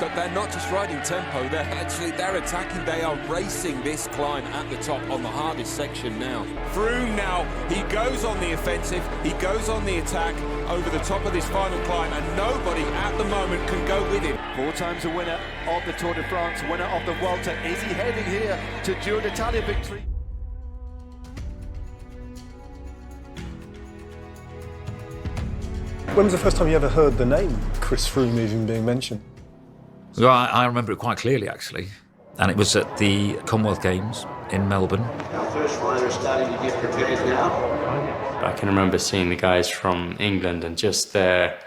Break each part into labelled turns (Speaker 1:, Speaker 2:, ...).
Speaker 1: Pidcock, they're not just riding tempo, they're attacking, they are racing this climb at the top on the hardest section now. Froome now, he goes on the offensive, he goes on the attack over the top of this final climb, and nobody at the moment can go with him.
Speaker 2: 4 times a winner of the Tour de France, winner of the Vuelta. Is he heading here to Giro d'Italia victory?
Speaker 3: When was the first time you ever heard the name Chris Froome even being mentioned?
Speaker 4: Well, I remember it quite clearly, actually. And it was at the Commonwealth Games in Melbourne.
Speaker 5: Our first rider is starting to get prepared now.
Speaker 6: I can remember seeing the guys from England and just their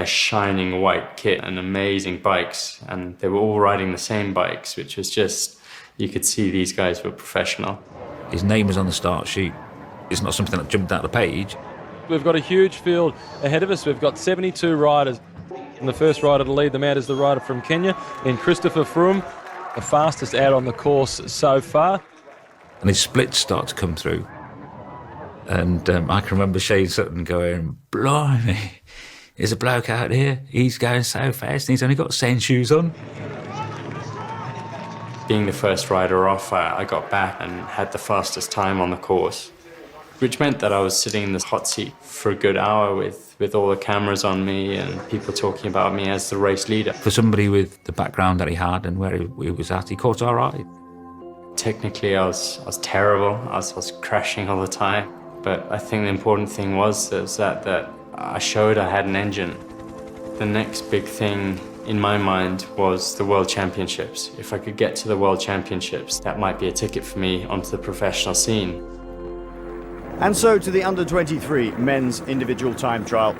Speaker 6: shining white kit and amazing bikes. And they were all riding the same bikes, which was just, you could see these guys were professional.
Speaker 4: His name was on the start sheet. It's not something that jumped out the page.
Speaker 7: We've got a huge field ahead of us. We've got 72 riders. And the first rider to lead them out is the rider from Kenya, in Christopher Froome, the fastest out on the course so far.
Speaker 4: And his splits start to come through. And I can remember Shane Sutton going, blimey, there's a bloke out here, he's going so fast and he's only got sand shoes on.
Speaker 6: Being the first rider off, I got back and had the fastest time on the course, which meant that I was sitting in this hot seat for a good hour with all the cameras on me and people talking about me as the race leader.
Speaker 4: For somebody with the background that he had and where he was at, he caught our eye.
Speaker 6: Technically, I was terrible. I was crashing all the time. But I think the important thing was that I showed I had an engine. The next big thing in my mind was the World Championships. If I could get to the World Championships, that might be a ticket for me onto the professional scene.
Speaker 8: And so to the under-23 men's individual time trial.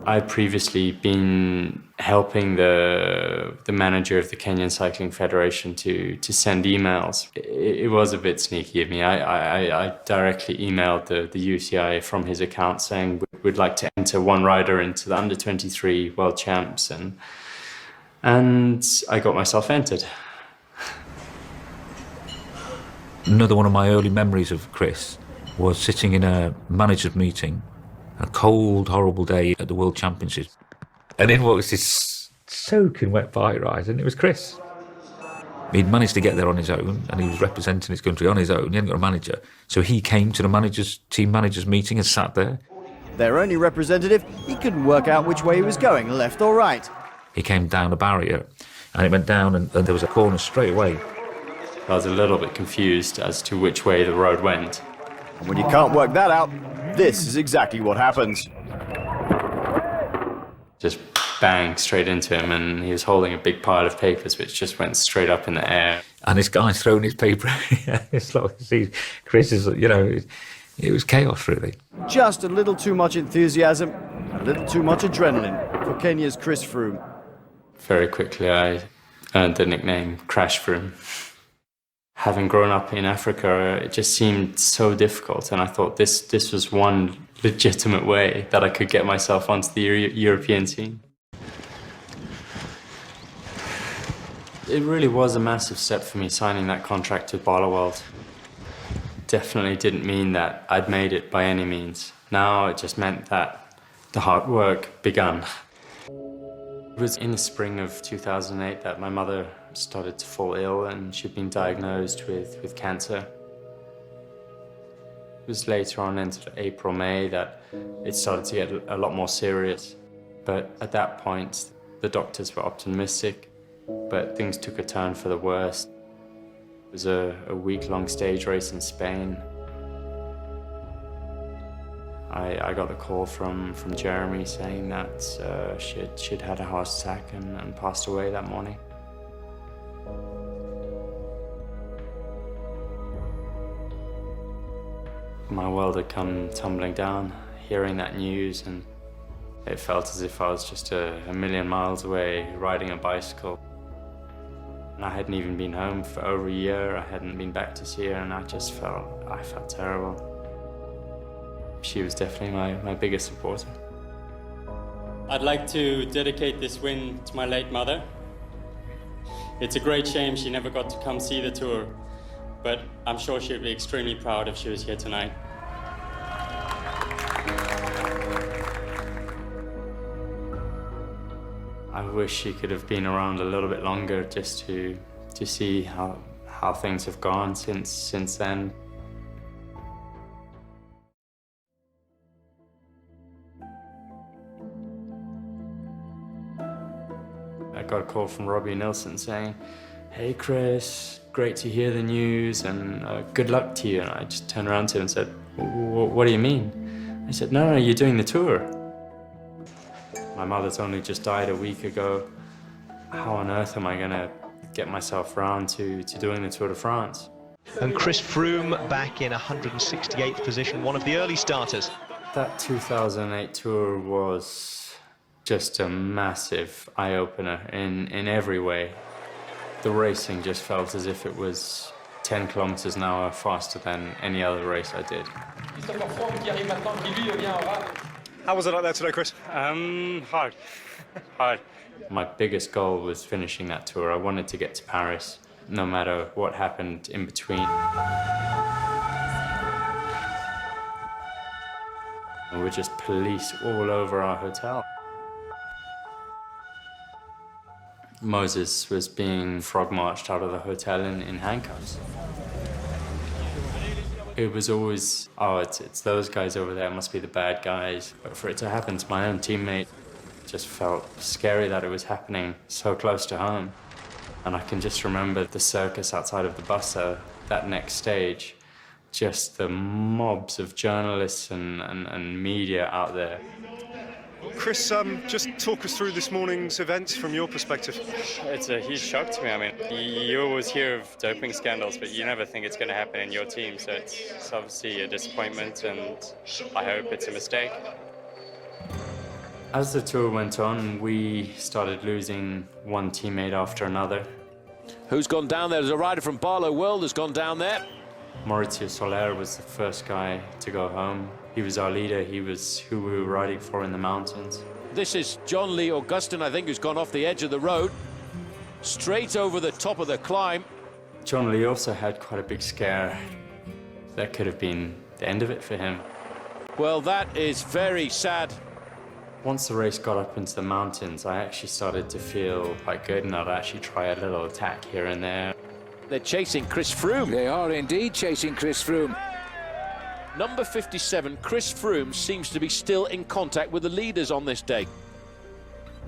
Speaker 6: I'd previously been helping the manager of the Kenyan Cycling Federation to send emails. It was a bit sneaky of me. I directly emailed the UCI from his account saying we'd like to enter one rider into the under-23 World Champs, and I got myself entered.
Speaker 4: Another one of my early memories of Chris was sitting in a manager's meeting, a cold, horrible day at the World Championships. And in walks this soaking wet bike ride, and it was Chris. He'd managed to get there on his own, and he was representing his country on his own. He hadn't got a manager. So he came to the team managers meeting and sat there.
Speaker 8: Their only representative, he couldn't work out which way he was going, left or right.
Speaker 4: He came down a barrier, and it went down, and there was a corner straight away.
Speaker 6: I was a little bit confused as to which way the road went.
Speaker 8: And when you can't work that out, this is exactly what happens.
Speaker 6: Just bang straight into him, and he was holding a big pile of papers which just went straight up in the air.
Speaker 4: And this guy's throwing his paper. It's like, Chris is, it was chaos, really.
Speaker 8: Just a little too much enthusiasm, a little too much adrenaline for Kenya's Chris Froome.
Speaker 6: Very quickly I earned the nickname Crash Froome. Having grown up in Africa, it just seemed so difficult, and I thought this was one legitimate way that I could get myself onto the European scene. It really was a massive step for me signing that contract with Barloworld. Definitely didn't mean that I'd made it by any means. Now it just meant that the hard work began. It was in the spring of 2008 that my mother started to fall ill, and she'd been diagnosed with cancer. It was later on into April, May that it started to get a lot more serious. But at that point, the doctors were optimistic, but things took a turn for the worse. It was a week-long stage race in Spain. I got a call from Jeremy saying that she'd had a heart attack and passed away that morning. My world had come tumbling down, hearing that news, and it felt as if I was just a million miles away riding a bicycle. And I hadn't even been home for over a year. I hadn't been back to see her, and I felt terrible. She was definitely my biggest supporter.
Speaker 9: I'd like to dedicate this win to my late mother. It's a great shame she never got to come see the tour, but I'm sure she'd be extremely proud if she was here tonight.
Speaker 6: I wish he could have been around a little bit longer just to see how things have gone since then. I got a call from Robbie Nilsson saying, "Hey Chris, great to hear the news and good luck to you." And I just turned around to him and said, "What do you mean?" He said, "No, you're doing the tour." My mother's only just died a week ago. How on earth am I going to get myself round to doing the Tour de France?
Speaker 10: And Chris Froome back in 168th position, one of the early starters.
Speaker 6: That 2008 Tour was just a massive eye-opener in every way. The racing just felt as if it was 10 kilometers an hour faster than any other race I did.
Speaker 11: How was it like there today, Chris?
Speaker 6: Hard. My biggest goal was finishing that tour. I wanted to get to Paris, no matter what happened in between. And we're just police all over our hotel. Moses was being frog-marched out of the hotel in handcuffs. It was always, oh, it's those guys over there, must be the bad guys. But for it to happen to my own teammate, it just felt scary that it was happening so close to home. And I can just remember the circus outside of the bus, that next stage, just the mobs of journalists and media out there.
Speaker 11: Chris, just talk us through this morning's events from your perspective.
Speaker 9: It's a huge shock to me. I mean, you always hear of doping scandals, but you never think it's going to happen in your team. So it's obviously a disappointment, and I hope it's a mistake.
Speaker 6: As the tour went on, we started losing one teammate after another.
Speaker 1: Who's gone down there? There's a rider from Barlow World has gone down there.
Speaker 6: Maurizio Soler was the first guy to go home. He was our leader. He was who we were riding for in the mountains.
Speaker 1: This is John Lee Augustin, I think, who's gone off the edge of the road, straight over the top of the climb.
Speaker 6: John Lee also had quite a big scare. That could have been the end of it for him.
Speaker 1: Well, that is very sad.
Speaker 6: Once the race got up into the mountains, I actually started to feel quite good, and I'd actually try a little attack here and there.
Speaker 1: They're chasing Chris Froome.
Speaker 12: They are indeed chasing Chris Froome.
Speaker 1: Number 57, Chris Froome, seems to be still in contact with the leaders on this day.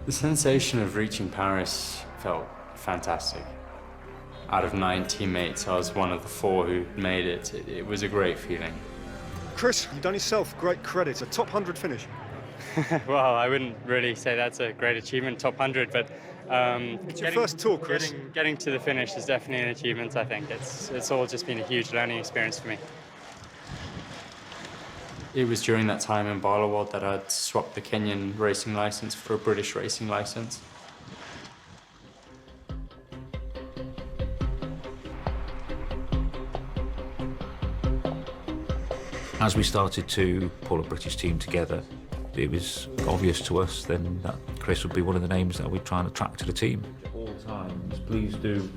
Speaker 6: The sensation of reaching Paris felt fantastic. Out of 9 teammates, I was one of the 4 who made it. It was a great feeling.
Speaker 11: Chris, you've done yourself great credit, a top 100 finish.
Speaker 9: Well, I wouldn't really say that's a great achievement, top 100, but
Speaker 11: it's your first tour, Chris.
Speaker 9: Getting to the finish is definitely an achievement, I think. It's all just been a huge learning experience for me.
Speaker 6: It was during that time in Barlow World that I'd swapped the Kenyan racing license for a British racing license.
Speaker 4: As we started to pull a British team together, it was obvious to us then that Chris would be one of the names that we'd try and attract to the team. At all times, please do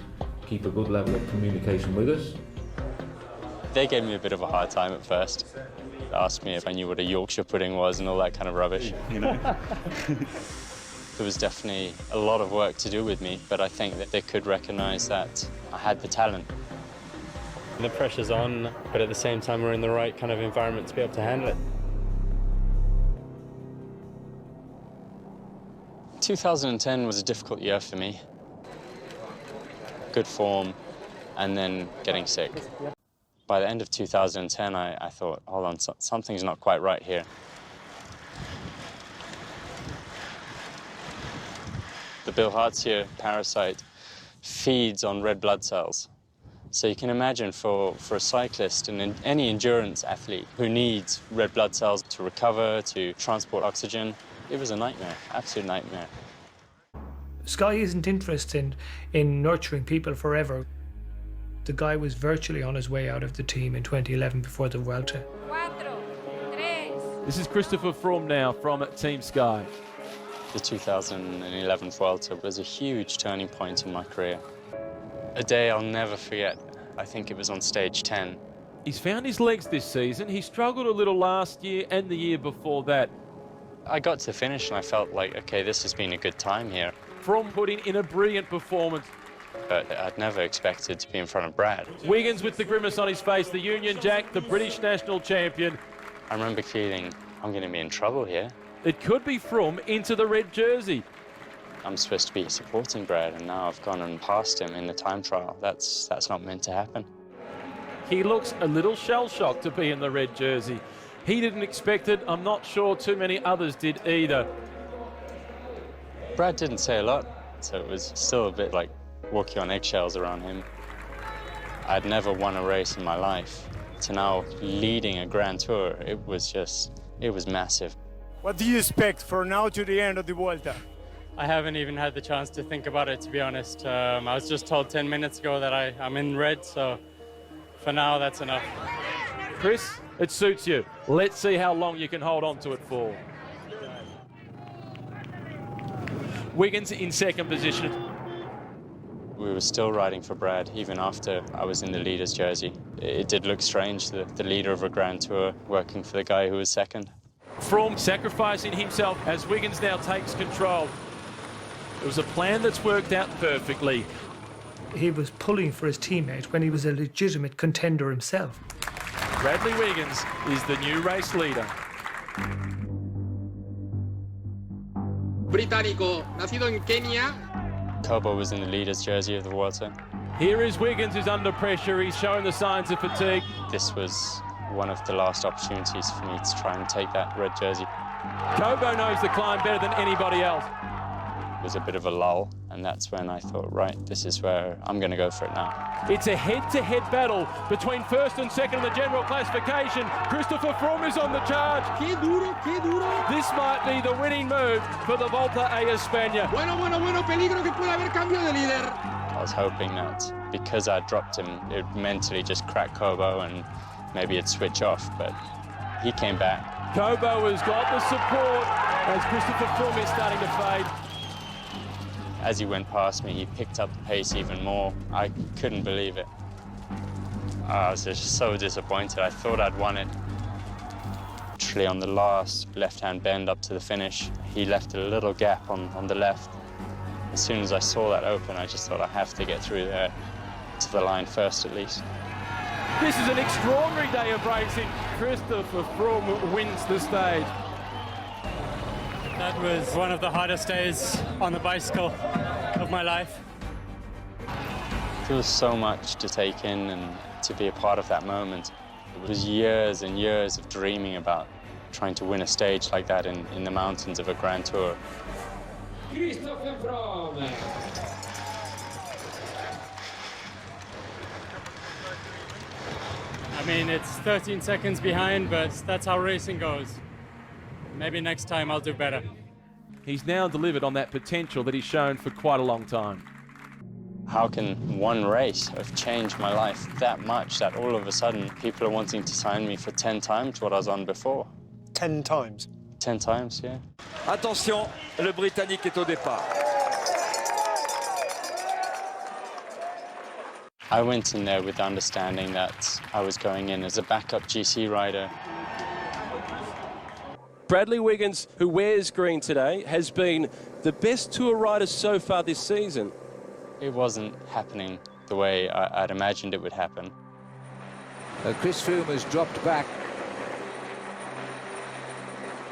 Speaker 4: keep a good level of communication with us.
Speaker 9: They gave me a bit of a hard time at first. They asked me if I knew what a Yorkshire pudding was and all that kind of rubbish, you know. There was definitely a lot of work to do with me, but I think that they could recognise that I had the talent. The pressure's on, but at the same time we're in the right kind of environment to be able to handle it. 2010 was a difficult year for me. Good form, and then getting sick. By the end of 2010, I thought, hold on, something's not quite right here. The bilharzia parasite feeds on red blood cells. So you can imagine for a cyclist and any endurance athlete who needs red blood cells to recover, to transport oxygen, it was a nightmare, absolute nightmare.
Speaker 13: Sky isn't interested in nurturing people forever. The guy was virtually on his way out of the team in 2011 before the Vuelta.
Speaker 7: This is Christopher Froome now from Team Sky.
Speaker 9: The 2011 Vuelta was a huge turning point in my career. A day I'll never forget. I think it was on stage 10.
Speaker 7: He's found his legs this season. He struggled a little last year and the year before that.
Speaker 9: I got to finish and I felt like, okay, this has been a good time here.
Speaker 7: Froome putting in a brilliant performance.
Speaker 6: But I'd never expected to be in front of Brad.
Speaker 7: Wiggins with the grimace on his face, the Union Jack, the British national champion.
Speaker 6: I remember feeling, I'm going to be in trouble here.
Speaker 7: It could be Froome into the red jersey.
Speaker 6: I'm supposed to be supporting Brad, and now I've gone and passed him in the time trial. That's not meant to happen.
Speaker 7: He looks a little shell-shocked to be in the red jersey. He didn't expect it. I'm not sure too many others did either.
Speaker 6: Brad didn't say a lot, so it was still a bit like walking on eggshells around him. I'd never won a race in my life. To now leading a Grand Tour, it was massive.
Speaker 14: What do you expect for now to the end of the Vuelta?
Speaker 9: I haven't even had the chance to think about it, to be honest. I was just told 10 minutes ago that I'm in red, so for now, that's enough.
Speaker 7: Chris, it suits you. Let's see how long you can hold on to it for. Wiggins in second position.
Speaker 6: We were still riding for Brad even after I was in the leader's jersey. It did look strange, the leader of a Grand Tour working for the guy who was second.
Speaker 7: Froome sacrificing himself as Wiggins now takes control. It was a plan that's worked out perfectly.
Speaker 13: He was pulling for his teammate when he was a legitimate contender himself.
Speaker 7: Bradley Wiggins is the new race leader.
Speaker 15: Británico, nacido en Kenia.
Speaker 6: Kobo was in the leader's jersey of the Vuelta.
Speaker 7: Here is Wiggins, who's under pressure. He's showing the signs of fatigue.
Speaker 6: This was one of the last opportunities for me to try and take that red jersey.
Speaker 7: Kobo knows the climb better than anybody else.
Speaker 6: It was a bit of a lull, and that's when I thought, right, this is where I'm going to go for it now.
Speaker 7: It's a head-to-head battle between first and second in the general classification. Christopher Froome is on the charge.
Speaker 15: Qué duro, qué duro.
Speaker 7: This might be the winning move for the Volta a España.
Speaker 15: Bueno, peligro que puede haber cambio de líder.
Speaker 6: I was hoping that because I dropped him, it would mentally just crack Kobo and maybe it'd switch off, but he came back.
Speaker 7: Kobo has got the support as Christopher Froome is starting to fade.
Speaker 6: As he went past me, he picked up the pace even more. I couldn't believe it. I was just so disappointed. I thought I'd won it. Literally on the last left-hand bend up to the finish, he left a little gap on the left. As soon as I saw that open, I just thought I have to get through there to the line first at least.
Speaker 7: This is an extraordinary day of racing. Christopher Froome wins the stage.
Speaker 9: That was one of the hardest days on the bicycle of my life.
Speaker 6: There was so much to take in and to be a part of that moment. It was years and years of dreaming about trying to win a stage like that in the mountains of a Grand Tour.
Speaker 15: Christopher Froome.
Speaker 9: I mean, it's 13 seconds behind, but that's how racing goes. Maybe next time I'll do better.
Speaker 7: He's now delivered on that potential that he's shown for quite a long time.
Speaker 6: How can one race have changed my life that much that all of a sudden people are wanting to sign me for 10 times what I was on before?
Speaker 3: 10 times?
Speaker 6: 10 times, yeah.
Speaker 1: Attention, le Britannique est au départ.
Speaker 6: I went in there with the understanding that I was going in as a backup GC rider.
Speaker 16: Bradley Wiggins, who wears green today, has been the best tour rider so far this season.
Speaker 6: It wasn't happening the way I'd imagined it would happen.
Speaker 12: Chris Froome has dropped back.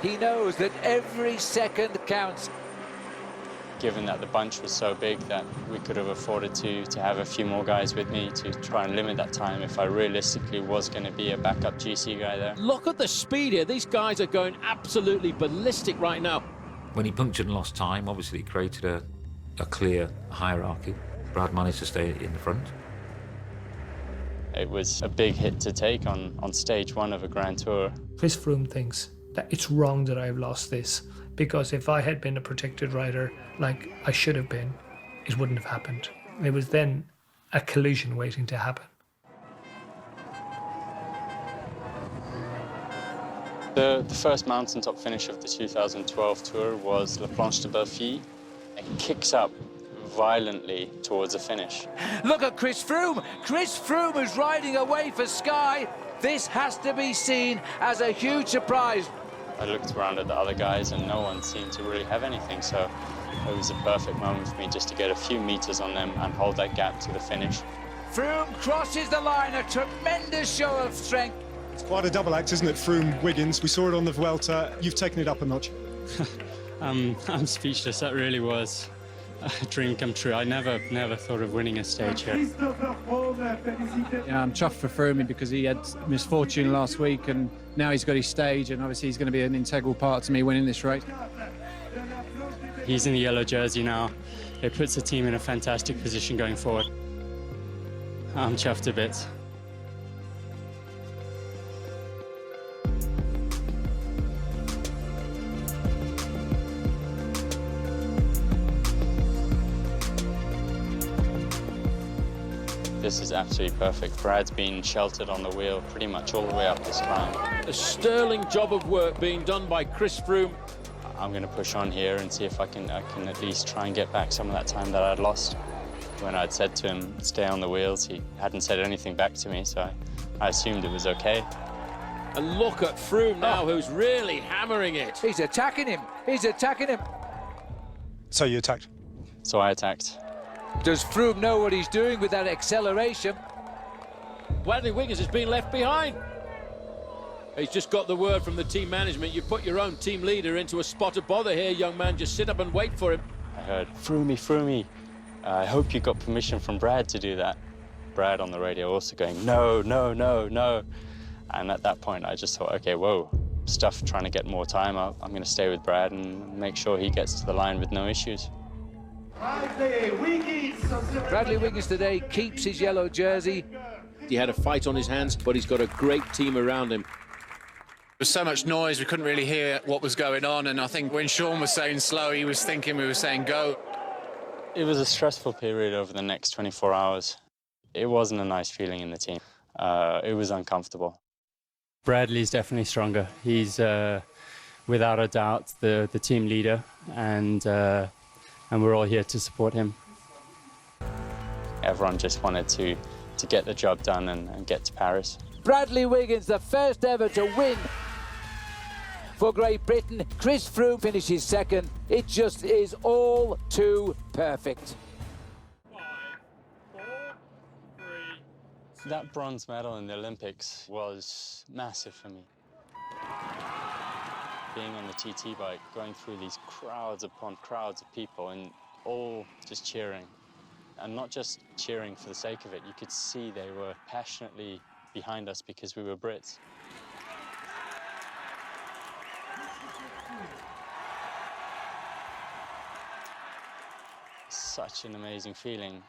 Speaker 12: He knows that every second counts.
Speaker 6: Given that the bunch was so big that we could have afforded to have a few more guys with me to try and limit that time if I realistically was going to be a backup GC guy there.
Speaker 17: Look at the speed here. These guys are going absolutely ballistic right now.
Speaker 4: When he punctured and lost time, obviously it created a clear hierarchy. Brad managed to stay in the front.
Speaker 6: It was a big hit to take on stage one of a Grand Tour.
Speaker 13: Chris Froome thinks that it's wrong that I've lost this, because if I had been a protected rider like I should have been, it wouldn't have happened. It was then a collision waiting to happen.
Speaker 6: The first mountaintop finish of the 2012 Tour was La Planche de Belfi. It kicks up violently towards a finish.
Speaker 12: Look at Chris Froome. Chris Froome is riding away for Sky. This has to be seen as a huge surprise.
Speaker 6: I looked around at the other guys and no one seemed to really have anything, so It was a perfect moment for me just to get a few meters on them and hold that gap to the finish.
Speaker 12: Froome crosses the line, a tremendous show of strength.
Speaker 11: It's quite a double act, isn't it, Froome-Wiggins? We saw it on the Vuelta. You've taken it up a notch.
Speaker 9: I'm speechless. That really was a dream come true. I never thought of winning a stage here.
Speaker 18: Yeah, I'm chuffed for Froome because he had misfortune last week and now he's got his stage, and obviously he's going to be an integral part to me winning this race.
Speaker 9: He's in the yellow jersey now. It puts the team in a fantastic position going forward. I'm chuffed a bit. This is absolutely perfect. Brad's been sheltered on the wheel pretty much all the way up this climb.
Speaker 17: A sterling job of work being done by Chris Froome.
Speaker 6: I'm going to push on here and see if I can at least try and get back some of that time that I'd lost. When I'd said to him, stay on the wheels, he hadn't said anything back to me, so I assumed it was okay.
Speaker 17: And look at Froome now, who's really hammering it.
Speaker 12: He's attacking him. He's attacking him.
Speaker 11: So you attacked?
Speaker 6: So I attacked.
Speaker 12: Does Froome know what he's doing with that acceleration?
Speaker 17: Bradley Wiggins has been left behind. He's just got the word from the team management. You put your own team leader into a spot of bother here, young man. Just sit up and wait for him.
Speaker 6: I heard, Froome, I hope you got permission from Brad to do that. Brad on the radio also going, no, no, no, no. And at that point, I just thought, okay, whoa, stuff trying to get more time. I'm going to stay with Brad and make sure he gets to the line with no issues.
Speaker 12: Bradley Wiggins today keeps his yellow jersey.
Speaker 17: He had a fight on his hands, but he's got a great team around him.
Speaker 19: There was so much noise, we couldn't really hear what was going on, and I think when Sean was saying slow, he was thinking we were saying go.
Speaker 6: It was a stressful period over the next 24 hours. It wasn't a nice feeling in the team. It was uncomfortable.
Speaker 9: Bradley's definitely stronger. He's, without a doubt, the team leader, and we're all here to support him. Everyone just wanted to get the job done and get to Paris.
Speaker 12: Bradley Wiggins, the first ever to win for Great Britain. Chris Froome finishes second. It just is all too perfect.
Speaker 6: That bronze medal in the Olympics was massive for me. Being on the TT bike, going through these crowds upon crowds of people and all just cheering. And not just cheering for the sake of it, you could see they were passionately behind us because we were Brits. Such an amazing feeling.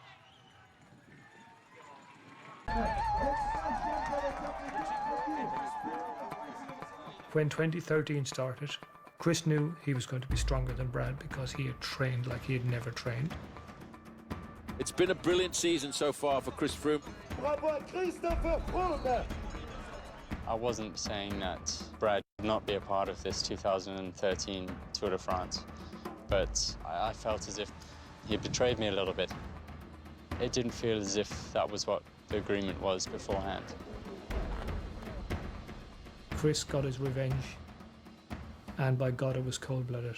Speaker 13: When 2013 started, Chris knew he was going to be stronger than Brad because he had trained like he had never trained.
Speaker 17: It's been a brilliant season so far for Chris Froome.
Speaker 6: I wasn't saying that Brad would not be a part of this 2013 Tour de France, but I felt as if he betrayed me a little bit. It didn't feel as if that was what the agreement was beforehand.
Speaker 13: Chris got his revenge, and by God, it was cold-blooded.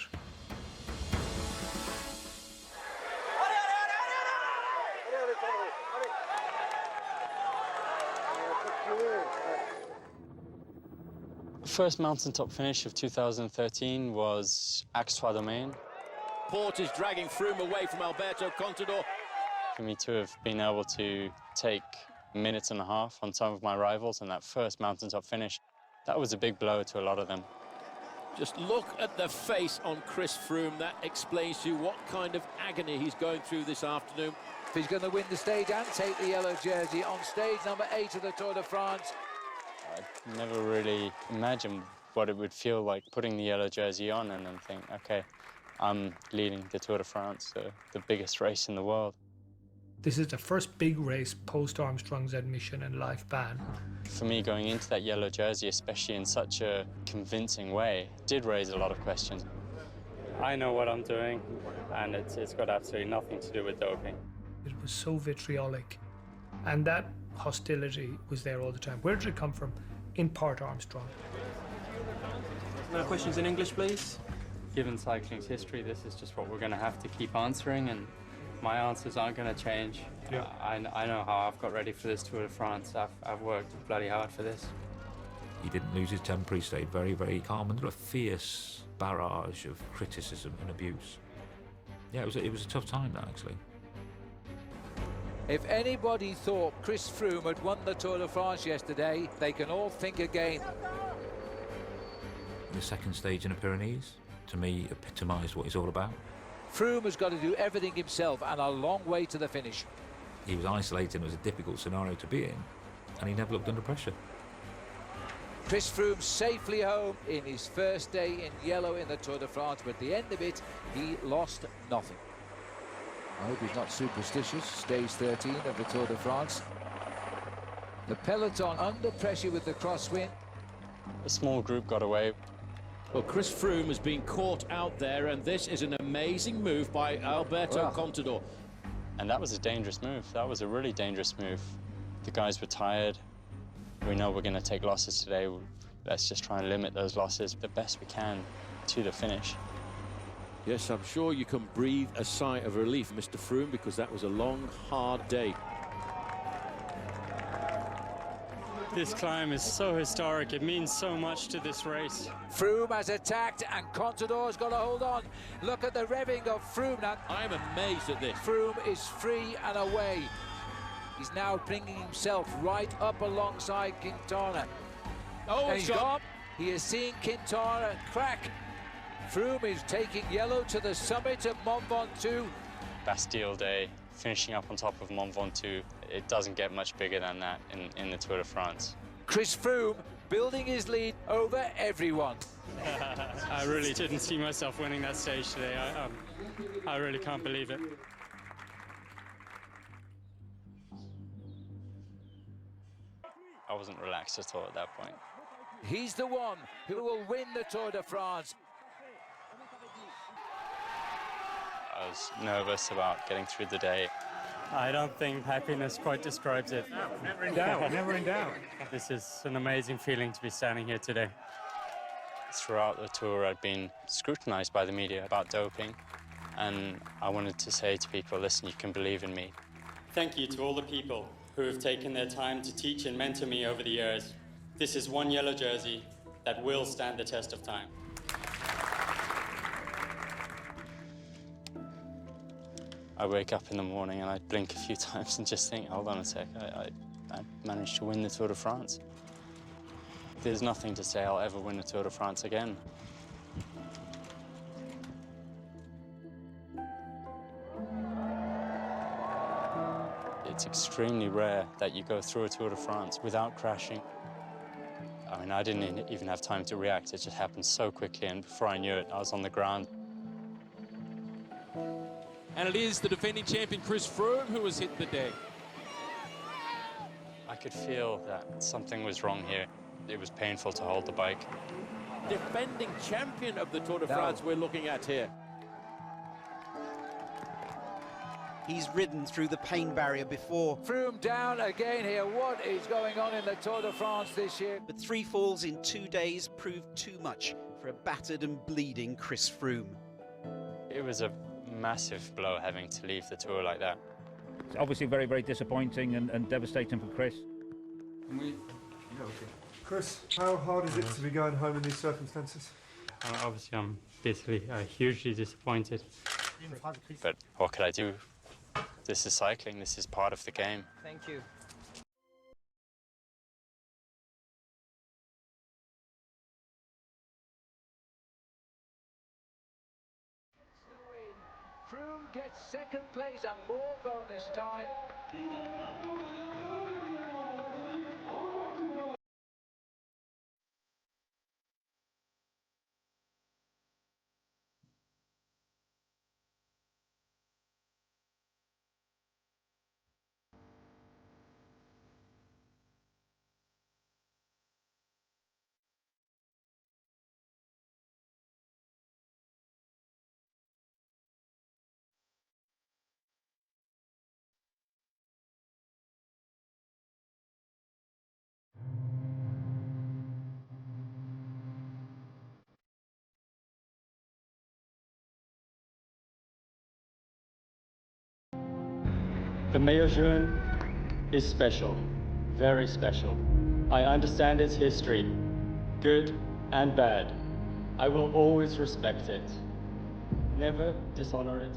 Speaker 6: The first mountaintop finish of 2013 was Aix-Trois-Domaines.
Speaker 17: Port is dragging Froome away from Alberto Contador.
Speaker 6: For me to have been able to take a minute and a half on some of my rivals in that first mountaintop finish, that was a big blow to a lot of them.
Speaker 17: Just look at the face on Chris Froome. That explains to you what kind of agony he's going through this afternoon.
Speaker 12: If he's going to win the stage and take the yellow jersey on stage number 8 of the Tour de France.
Speaker 6: I never really imagined what it would feel like putting the yellow jersey on and then think, okay, I'm leading the Tour de France, the biggest race in the world.
Speaker 13: This is the first big race post-Armstrong's admission and life ban.
Speaker 6: For me, going into that yellow jersey, especially in such a convincing way, did raise a lot of questions.
Speaker 9: I know what I'm doing, and it's got absolutely nothing to do with doping.
Speaker 13: It was so vitriolic, and that hostility was there all the time. Where did it come from? In part Armstrong.
Speaker 20: No questions in English, please.
Speaker 6: Given cycling's history, this is just what we're going to have to keep answering, and my answers aren't going to change.
Speaker 7: Yeah.
Speaker 6: I know how I've got ready for this Tour de France. I've worked bloody hard for this.
Speaker 4: He didn't lose his temper. He stayed very, very calm under a fierce barrage of criticism and abuse. Yeah, it was a tough time, that, actually.
Speaker 12: If anybody thought Chris Froome had won the Tour de France yesterday, they can all think again.
Speaker 4: The second stage in the Pyrenees, to me, epitomised what it's all about.
Speaker 12: Froome has got to do everything himself and a long way to the finish.
Speaker 4: He was isolated, it was a difficult scenario to be in, and he never looked under pressure.
Speaker 12: Chris Froome safely home in his first day in yellow in the Tour de France, but at the end of it, he lost nothing. I hope he's not superstitious. Stage 13 of the Tour de France. The peloton under pressure with the crosswind.
Speaker 6: A small group got away.
Speaker 17: Well, Chris Froome has been caught out there, and this is an amazing move by Alberto Contador.
Speaker 6: And that was a dangerous move. That was a really dangerous move. The guys were tired. We know we're going to take losses today. Let's just try and limit those losses the best we can to the finish.
Speaker 17: Yes, I'm sure you can breathe a sigh of relief, Mr. Froome, because that was a long, hard day.
Speaker 9: This climb is so historic. It means so much to this race.
Speaker 12: Froome has attacked and Contador's got to hold on. Look at the revving of Froome now.
Speaker 17: I'm amazed at this.
Speaker 12: Froome is free and away. He's now bringing himself right up alongside Quintana.
Speaker 17: Oh,
Speaker 12: and he's gone. He is seeing Quintana crack. Froome is taking yellow to the summit of Mont Ventoux.
Speaker 6: Bastille Day, finishing up on top of Mont Ventoux. It doesn't get much bigger than that in the Tour de France.
Speaker 12: Chris Froome building his lead over everyone.
Speaker 9: I really didn't see myself winning that stage today. I really can't believe it.
Speaker 6: I wasn't relaxed at all at that point.
Speaker 12: He's the one who will win the Tour de France.
Speaker 6: I was nervous about getting through the day.
Speaker 9: I don't think happiness quite describes it.
Speaker 7: No, never in doubt, never in doubt.
Speaker 9: This is an amazing feeling to be standing here today.
Speaker 6: Throughout the tour, I'd been scrutinized by the media about doping, and I wanted to say to people, listen, you can believe in me.
Speaker 9: Thank you to all the people who have taken their time to teach and mentor me over the years. This is one yellow jersey that will stand the test of time.
Speaker 6: I wake up in the morning and I blink a few times and just think, hold on a sec, I managed to win the Tour de France. There's nothing to say I'll ever win a Tour de France again. It's extremely rare that you go through a Tour de France without crashing. I mean, I didn't even have time to react. It just happened so quickly, and before I knew it, I was on the ground.
Speaker 17: And it is the defending champion, Chris Froome, who has hit the deck.
Speaker 6: I could feel that something was wrong here. It was painful to hold the bike.
Speaker 17: Defending champion of the Tour de France we're looking at here.
Speaker 20: He's ridden through the pain barrier before.
Speaker 12: Froome down again here. What is going on in the Tour de France this year?
Speaker 20: But 3 falls in 2 days proved too much for a battered and bleeding Chris Froome.
Speaker 6: It was a massive blow having to leave the tour like that.
Speaker 21: It's obviously very, very disappointing and devastating for Chris.
Speaker 11: Chris, how hard is it to be going home in these circumstances?
Speaker 9: Obviously, I'm basically hugely disappointed.
Speaker 6: But what could I do? This is cycling, this is part of the game.
Speaker 20: Thank you.
Speaker 12: Froome gets second place and more bonus time.
Speaker 9: The Maillot Jaune is special, very special. I understand its history, good and bad. I will always respect it, never dishonor it.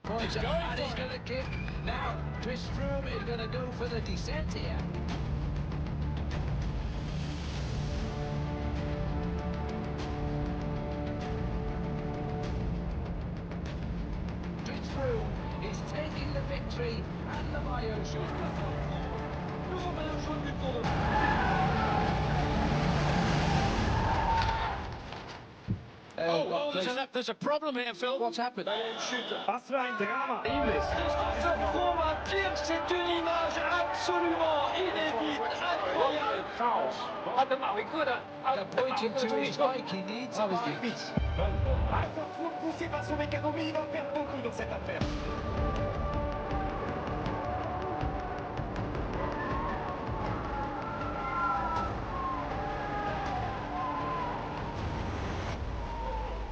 Speaker 12: And he's going to kick. Now, Chris Froome is going to go for the descent here. Chris Froome is taking the victory and the Maillot Jaune.
Speaker 17: There's a problem here, Phil.
Speaker 12: What's happened?
Speaker 15: C'est une image absolument inédite, incroyable.
Speaker 12: They're pointing to his bike, he needs a bike.
Speaker 15: Poussé par son mécano, mais il va perdre beaucoup dans cette affaire.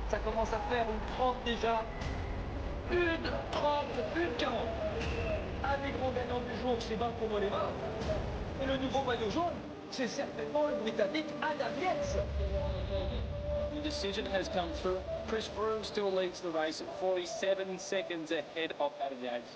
Speaker 15: Ça commence à faire une 30 déjà. Une 30, une 40. Un des grands gagnants du jour, c'est Remco pour les mains. Et le nouveau maillot jaune, c'est certainement le Britannique Adam Yates.
Speaker 2: The decision has come through. Chris Froome still leads the race at 47 seconds ahead of Adam Yates.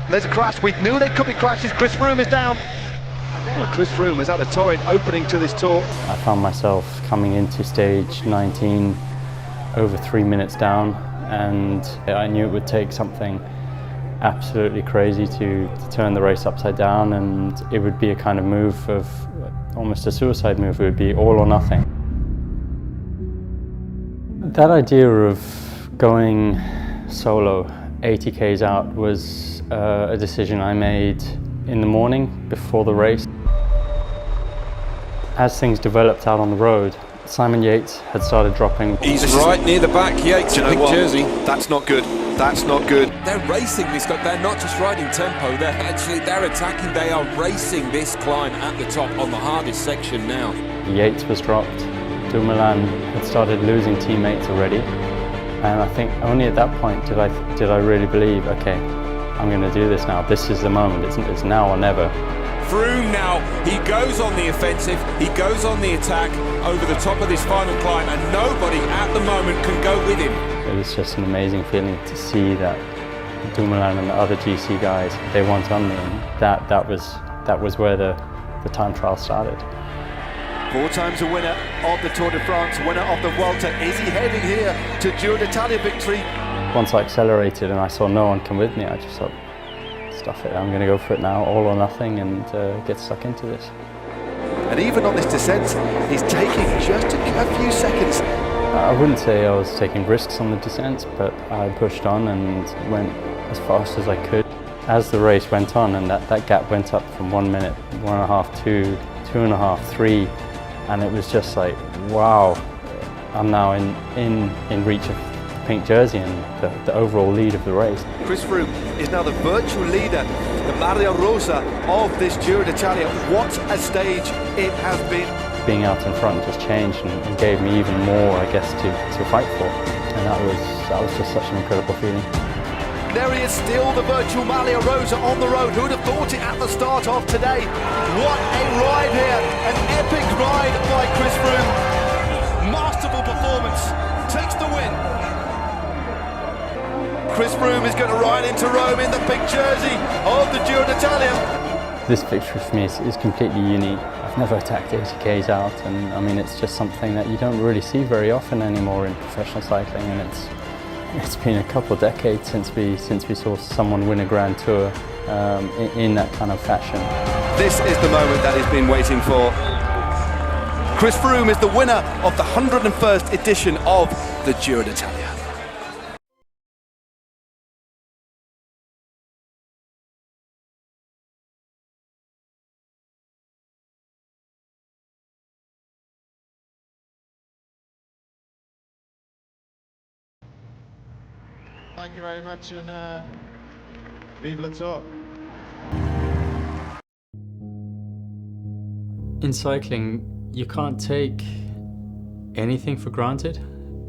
Speaker 22: There's a crash. We knew there could be crashes. Chris Froome is down. Well, Chris Froome has had a torrid opening to this tour.
Speaker 6: I found myself coming into stage 19 over 3 minutes down, and I knew it would take something absolutely crazy to turn the race upside down, and it would be a kind of move of almost a suicide move. It would be all or nothing. That idea of going solo 80 k's out was a decision I made in the morning before the race. As things developed out on the road, Simon Yates had started dropping.
Speaker 1: He's right near the back, Yates, pink jersey.
Speaker 22: That's not good. That's not good.
Speaker 1: They're racing this. They're not just riding tempo. They're attacking. They are racing this climb at the top on the hardest section now.
Speaker 6: Yates was dropped. Dumoulin had started losing teammates already, and I think only at that point did I really believe, okay, I'm going to do this now. This is the moment. It's now or never.
Speaker 1: Froome now, he goes on the offensive, he goes on the attack over the top of this final climb, and nobody at the moment can go with him.
Speaker 6: It was just an amazing feeling to see that Dumoulin and the other GC guys, they weren't on me, and that was where the time trial started.
Speaker 22: 4 times a winner of the Tour de France, winner of the Vuelta. Is he heading here to Giro d'Italia victory?
Speaker 6: Once I accelerated and I saw no one come with me, I just thought, stuff it, I'm going to go for it now, all or nothing, and get stuck into this.
Speaker 22: And even on this descent, he's taking just a few seconds.
Speaker 6: I wouldn't say I was taking risks on the descent, but I pushed on and went as fast as I could. As the race went on, and that gap went up from 1 minute, 1.5, 2, 2.5, 3, and it was just like, wow, I'm now in reach of the pink jersey and the overall lead of the race.
Speaker 22: Chris Froome is now the virtual leader, the Maglia Rosa of this Giro d'Italia. What a stage it has been.
Speaker 6: being out in front just changed and gave me even more, I guess, to fight for. And that was just such an incredible feeling.
Speaker 22: There he is, still the virtual Maglia Rosa on the road. Who'd have thought it at the start of today? What a ride here, an epic ride by Chris Froome. Masterful performance, takes the win. Chris Froome is going to ride into Rome in the pink jersey of the Giro d'Italia.
Speaker 6: This victory for me is completely unique. I've never attacked 80Ks out, and I mean it's just something that you don't really see very often anymore in professional cycling, and it's been a couple of decades since we saw someone win a Grand Tour in that kind of fashion.
Speaker 22: This is the moment that he's been waiting for. Chris Froome is the winner of the 101st edition of the Giro d'Italia.
Speaker 5: Thank you very much, and vive le Tour.
Speaker 6: In cycling, you can't take anything for granted.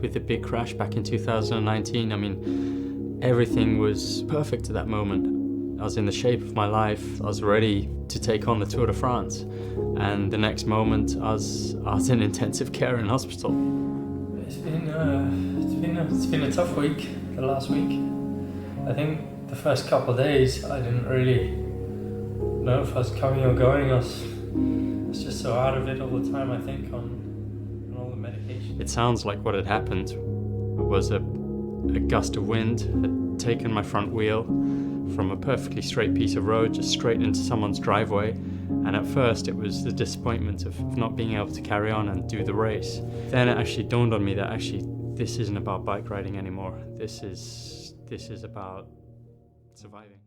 Speaker 6: With the big crash back in 2019, I mean, everything was perfect at that moment. I was in the shape of my life. I was ready to take on the Tour de France. And the next moment, I was in intensive care in hospital.
Speaker 8: It's been a tough week, the last week. I think the first couple of days I didn't really know if I was coming or going. I was just so out of it all the time, I think, on all the medication.
Speaker 6: It sounds like what had happened was a gust of wind had taken my front wheel from a perfectly straight piece of road just straight into someone's driveway. And at first it was the disappointment of not being able to carry on and do the race. Then it actually dawned on me that actually this isn't about bike riding anymore. This is about surviving.